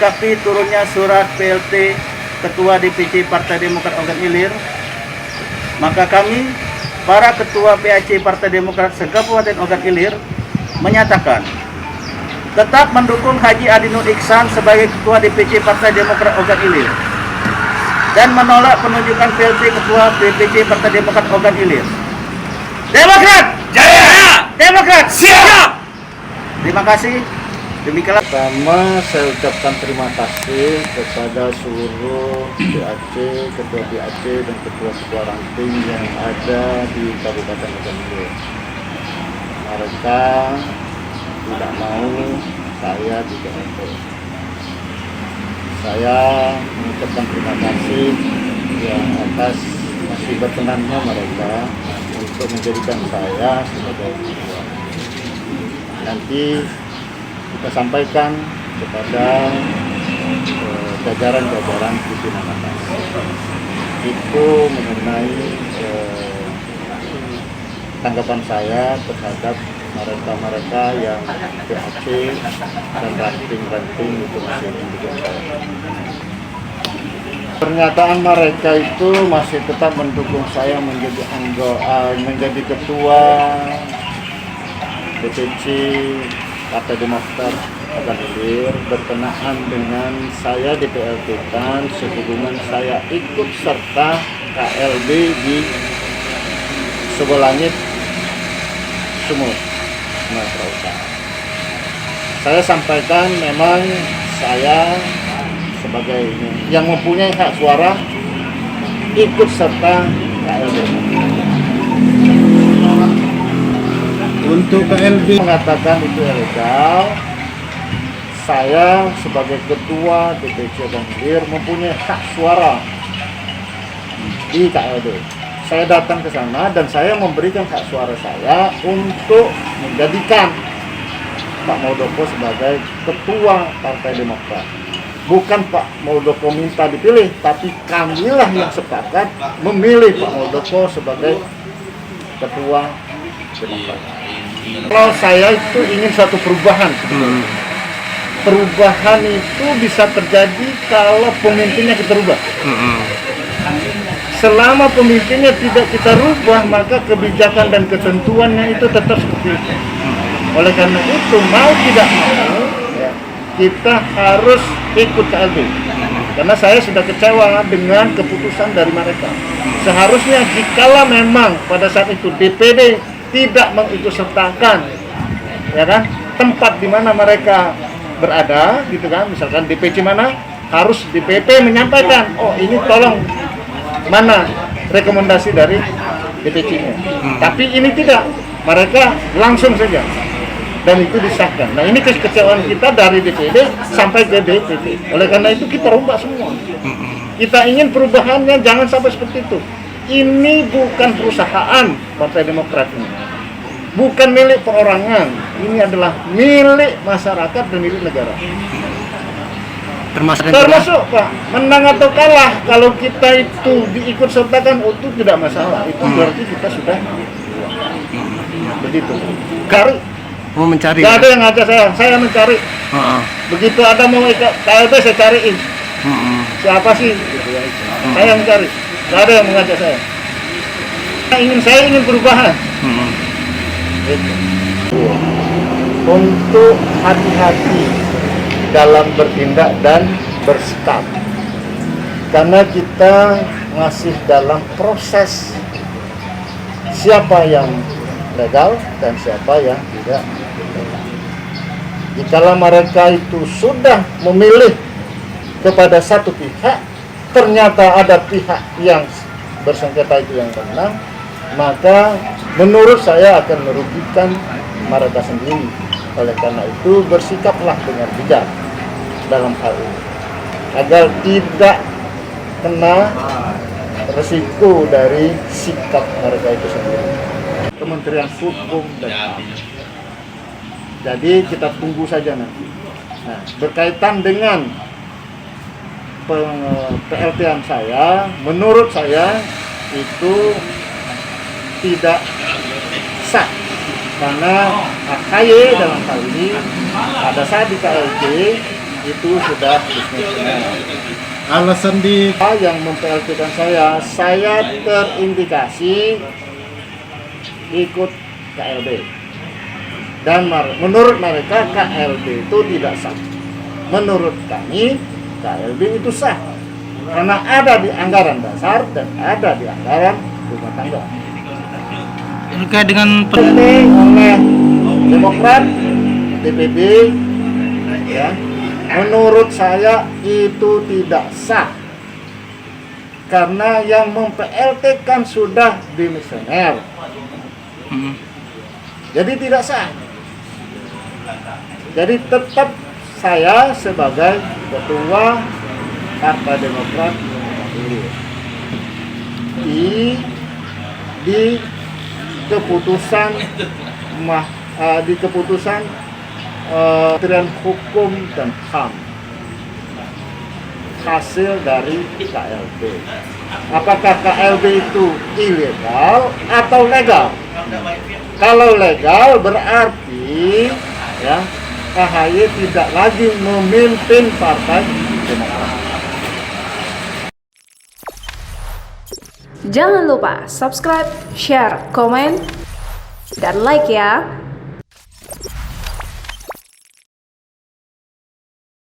menyikapi turunnya surat PLT Ketua DPC Partai Demokrat Ogan Ilir, maka kami, para Ketua PAC Partai Demokrat se-Kabupaten Ogan Ilir, menyatakan tetap mendukung Haji Adinur Iksan sebagai Ketua DPC Partai Demokrat Ogan Ilir dan menolak penunjukan PLT Ketua DPC Partai Demokrat Ogan Ilir. Demokrat jaya! Demokrat siap! Terima kasih. Demikianlah. Pertama, saya ucapkan terima kasih kepada seluruh PAC, Ketua PAC dan Ketua-Ketua Ranting yang ada di Kabupaten Ogan Ilir. Mereka tidak mau saya di PLT. Saya mengucapkan terima kasih yang atas masih berkenannya mereka untuk menjadikan saya sebagai ketua. Nanti kita sampaikan kepada jajaran-jajaran pimpinan atas. Itu mengenai tanggapan saya terhadap mereka yang PAC dan ranting-ranting itu masih mendukung saya. Pernyataan mereka itu masih tetap mendukung saya menjadi menjadi ketua DPC Partai Demokrat Ogan Ilir berkenaan dengan saya di PLT-kan sehubungan saya ikut serta KLB di Sebolangit Sumut, Sumatera Utara. Saya sampaikan memang saya sebagai yang mempunyai hak suara ikut serta KLB. Untuk KLB mengatakan itu ilegal, saya sebagai ketua DPC Ogan Ilir mempunyai hak suara di KLB. Saya datang ke sana dan saya memberikan hak suara saya untuk menjadikan Pak Muldoko sebagai ketua Partai Demokrat. Bukan Pak Muldoko minta dipilih, tapi kamilah yang sepakat memilih Pak Muldoko sebagai ketua Demokrat. Kalau saya itu ingin satu perubahan, perubahan itu bisa terjadi kalau pemimpinnya kita rubah. Selama pemimpinnya tidak kita rubah, maka kebijakan dan ketentuannya itu tetap seperti itu. Oleh karena itu, mau tidak mau, kita harus ikut KLB. Karena saya sudah kecewa dengan keputusan dari mereka. Seharusnya jikalau memang pada saat itu DPD tidak mengikutsertakan, ya kan, tempat di mana mereka berada, gitu kan, misalkan DPC mana, harus DPP menyampaikan, oh ini tolong mana rekomendasi dari DPC-nya. Tapi ini tidak, mereka langsung saja dan itu disahkan. Nah ini kekecewaan kita dari DPD sampai ke DPP. Oleh karena itu kita rubah semua. Kita ingin perubahannya jangan sampai seperti itu. Ini bukan perusahaan Partai Demokrat ini, bukan milik perorangan. Ini adalah milik masyarakat dan milik negara. Termasuk Pak, menang atau kalah, kalau kita itu diikut sertakan itu tidak masalah. Itu berarti kita sudah begitu. Cari. Mau mencari. Gak ada yang ngajak saya mencari. Begitu ada mau ikut KLB saya cariin. Siapa sih? Saya yang cari. Gak ada yang mengajak saya. Saya ingin perubahan. Untuk hati-hati dalam bertindak dan bersikap, karena kita masih dalam proses siapa yang legal dan siapa yang tidak legal. Jikalau mereka itu sudah memilih kepada satu pihak, ternyata ada pihak yang bersengketa itu yang menang, maka menurut saya akan merugikan mereka sendiri. Oleh karena itu bersikaplah dengan bijak dalam hal ini agar tidak kena resiko dari sikap mereka itu sendiri. Kementerian Hukum dan HAM. Jadi kita tunggu saja nanti. Nah, berkaitan dengan PLT-an saya, menurut saya itu tidak sah. Karena AKY dalam hal ini pada saat di KLB itu sudah dismissinya. Alasan di Yang mem-PLT-kan saya terindikasi ikut KLB. Dan menurut mereka KLB itu tidak sah. Menurut kami KLB itu sah. Karena ada di anggaran dasar dan ada di anggaran rumah tangga. terkait dengan Ini oleh Demokrat, DPD, ya, menurut saya itu tidak sah. Karena yang mem-PLT kan sudah dimisioner. Jadi tidak sah. Jadi tetap saya sebagai ketua Partai Demokrat di keputusan Kementerian Hukum dan HAM hasil dari KLB. Apakah KLB itu ilegal atau legal? Kalau legal berarti ya AHY tidak lagi memimpin Partai Demokrat. Jangan lupa subscribe, share, komen, dan like ya.